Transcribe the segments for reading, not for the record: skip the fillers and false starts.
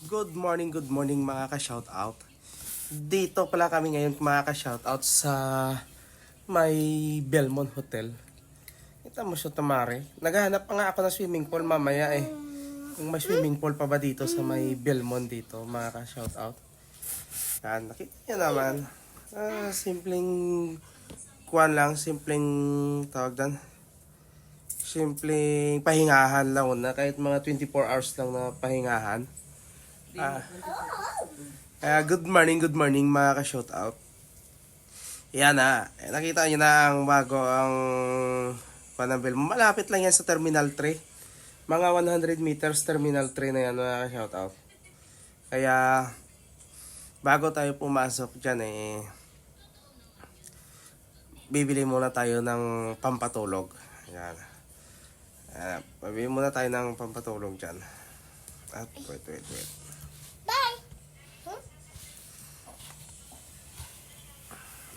Good morning mga ka-shoutout. Dito pala kami ngayon mga ka-shoutout sa may Belmont Hotel. Kita mo siya tamari. Naghahanap pa nga ako ng swimming pool mamaya eh. Kung may swimming pool pa ba dito sa may Belmont dito mga ka-shoutout. Yan, nakita niyo naman. Simpleng kuwan lang, simpleng tawag dan. Simpleng pahingahan lang na kahit mga 24 hours lang na pahingahan. Good morning mga ka-shoutout. Yan na, nakita nyo na ang bago ang Panambel. Malapit lang yan sa Terminal 3. Mga 100 meters Terminal 3 na yan mga ka-shoutout. Kaya, bago tayo pumasok dyan bibili muna tayo ng pampatulog. Yan. Bibili muna tayo ng pampatulog dyan. Wait. Bye!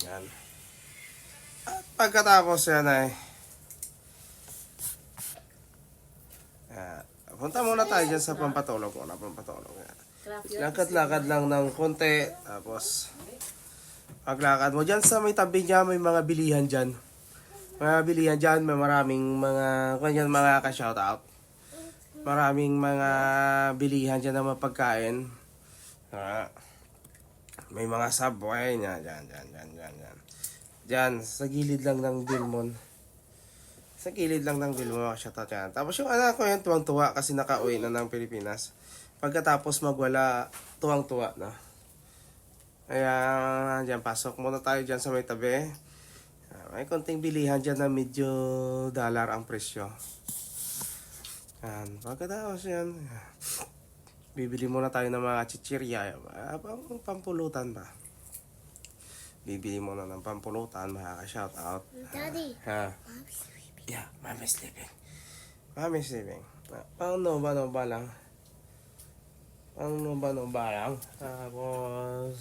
Yan. At pagkatapos yan punta muna tayo dyan sa pampatulog. Yan. Lakad-lakad lang ng konti. Tapos, paglakad mo dyan sa may tabi niya, may mga bilihan dyan. May maraming mga ka-shoutout. Maraming mga bilihan dyan na mapagkain. May mga Subway niya. Diyan, sa gilid lang ng Belmont. Sa gilid lang ng Belmont, shoutout yan. Tapos yung anak ko yan, tuwang-tuwa kasi nakauwi na ng Pilipinas. Pagkatapos magwala, tuwang-tuwa na. Kaya, diyan, pasok muna tayo dyan sa may tabi. May konting bilihan dyan na medyo dollar ang presyo. Yan, pagkatapos yan, bibili muna tayo ng mga chichirya, pampulutan ba? Bibili muna ng pampulutan, mga ka-shoutout. Daddy, Mom's sleeping. Yeah, Mommy's sleeping. Mommy's sleeping. Paano ba lang? Tapos,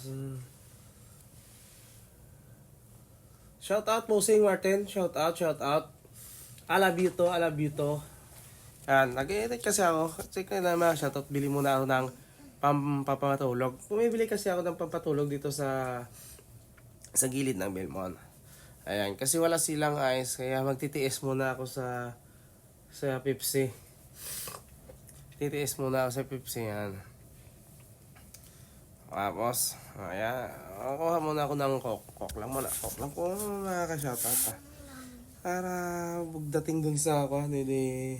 shoutout Pusing Martin, shoutout. I love you to. Yan, nag-edit kasi ako. Kasi naman, shoutout, bili muna ako ng pampatulog. Bumibili kasi ako ng pampatulog dito sa gilid ng Belmont. Ayan, kasi wala silang ice, kaya magtitiis muna ako sa Pepsi. Titiis muna ako sa Pepsi, yan. Tapos, ayan, kuha muna ako ng coke lang po mga ka-shoutout para bugdating dun sa ako, hindi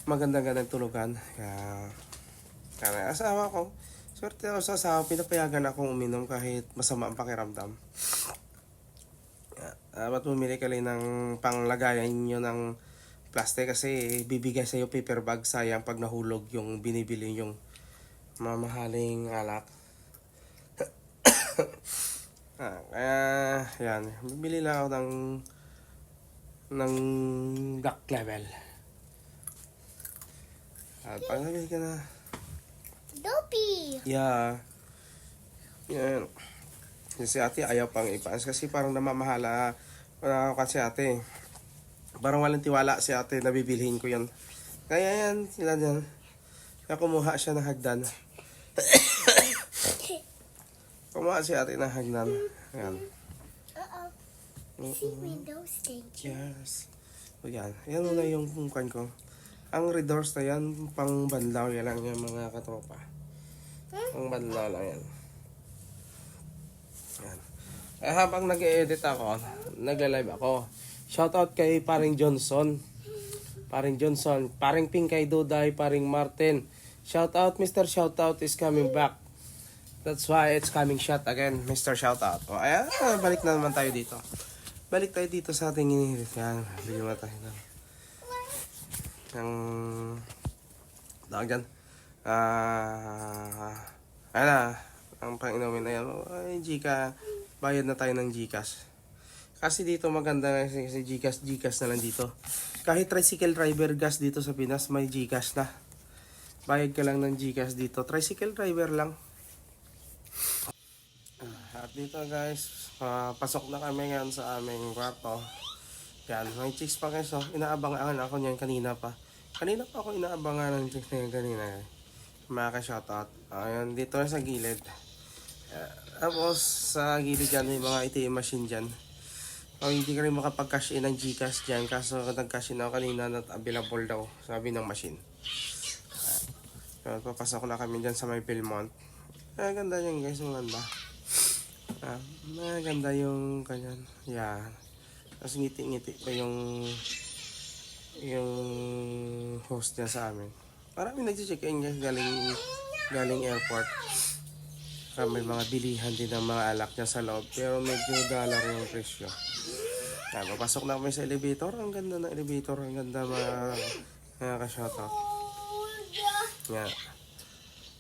magandang tulugan. Kaya asawa ko, swerte ako sa asawa, pinapayagan akong uminom kahit masama ang pakiramdam. Dapat bumili ka rin ng panglagayan nyo ng plastic kasi bibigay sa'yo paper bag. Sayang pag nahulog yung binibili yung mamahaling alak. Kaya yan, bibili lang ako ng Black Level. At pag nabili ka na, Dopey! yeah. Yan. Si ate ayaw pang ipaas kasi parang namamahala kasi ate. Parang walang tiwala si ate na bibilhin ko yan. Kaya yan, sila dyan. Kaya kumuha siya ng hagdan. Kumuha si ate ng hagdan. Yan. See windows, thank you. Yes. O yan. Yan muna yung pungkan ko. Ang red doors na yan, pang banlaw yan lang yung mga katropa. Pang banlaw lang yan. Yan. Habang nag-edit ako, nagla-live ako. Shoutout kay Paring Johnson. Paring Pinkay Duday, Paring Martin. Shoutout, Mr. Shoutout is coming back. That's why it's coming shot again, Mr. Shoutout. O, ayan, balik na naman tayo dito. Balik tayo dito sa ating inihirit. Yan, bigyan mo tayo ng tawag dyan. Ayan na, ang pang-inumin na yan. Ay, bayad na tayo ng Gcash. Kasi dito maganda na kasi Gcash na lang dito. Kahit tricycle driver gas dito sa Pinas, may Gcash na. Bayad ka lang ng Gcash dito. Tricycle driver lang. At dito guys, pasok na kami ngayon sa aming kwarto. Yan, may chicks pa guys. Inaabangan ako niyan kanina pa. Kanina pa ako inaabangan ng chicks na yan kanina. mga ka-shoutout. Ayun, dito na sa gilid. Tapos, sa gilid dyan, may mga ATM machine dyan. Hindi ka rin makapag-cash in ng GCash dyan. Kaso, nag-cash in ako kanina, not available daw. Sabi ng machine. Papasok na kami dyan sa may Belmont. Ganda yan guys, maganda. Maganda yung kanyan. Yan. Tapos ngiti-ngiti pa yung host niya sa amin. Marami nag-check-in guys galing airport. May mga bilihan din ng mga alak niya sa loob. Pero medyo dollar yung presyo. Papasok na kami sa elevator. Ang ganda ng elevator. Ang ganda mga ka-shoutout. Yan.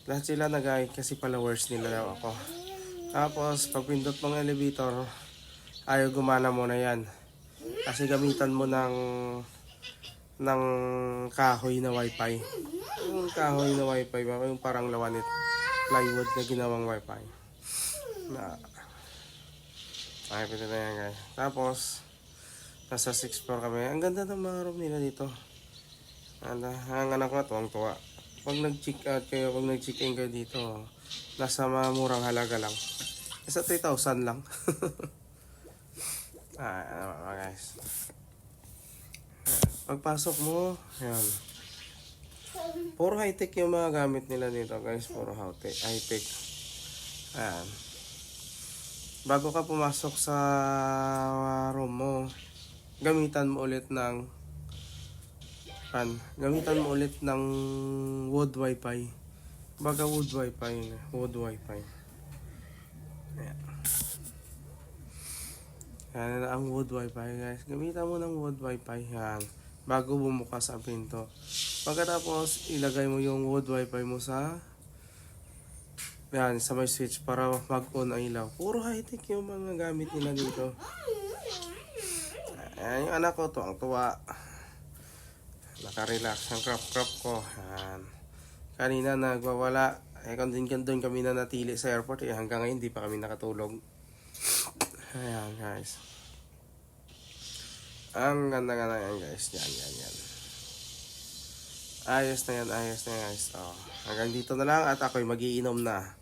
Lahat sila nag-guide kasi followers nila daw ako. Tapos, pag pindot mong elevator, ayaw gumana muna yan. Kasi gamitan mo ng kahoy na wifi. Yung kahoy na wifi, yung parang lawanit plywood na ginawang wifi. Ay, pwede na yan guys. Tapos, nasa 6th floor kami. Ang ganda ng mga room nila dito. Ang anak ko tuwang-tuwa. Pag nag-check out kayo, pag nag-check in kayo dito, nasa murang halaga lang. Nasa 3,000 lang. Guys. Pagpasok mo, yan. Puro high-tech yung mga gamit nila dito guys. Puro high-tech. Ayan. Bago ka pumasok sa room mo, gamitan mo ulit ng wood wifi. Baga wood wifi. Ayan. Yan ang wood wifi guys. Gamitan mo ng wood wifi. Yan. Bago bumukas ang pinto. Pagkatapos, ilagay mo yung wood wifi mo sa may switch para mag-on ang ilaw. Puro high-tech yung mga gamit nila dito. Ayan yung anak ko, tuwang-tuwa. Naka-relax ang crop ko. Ayan. Kanina nagwawala. Doon kami na natili sa airport. Hanggang ngayon hindi pa kami nakatulog. Ayan guys. Ang ganda yan guys. Yan. Ayos na yan guys. Hanggang dito na lang at ako'y magiinom na.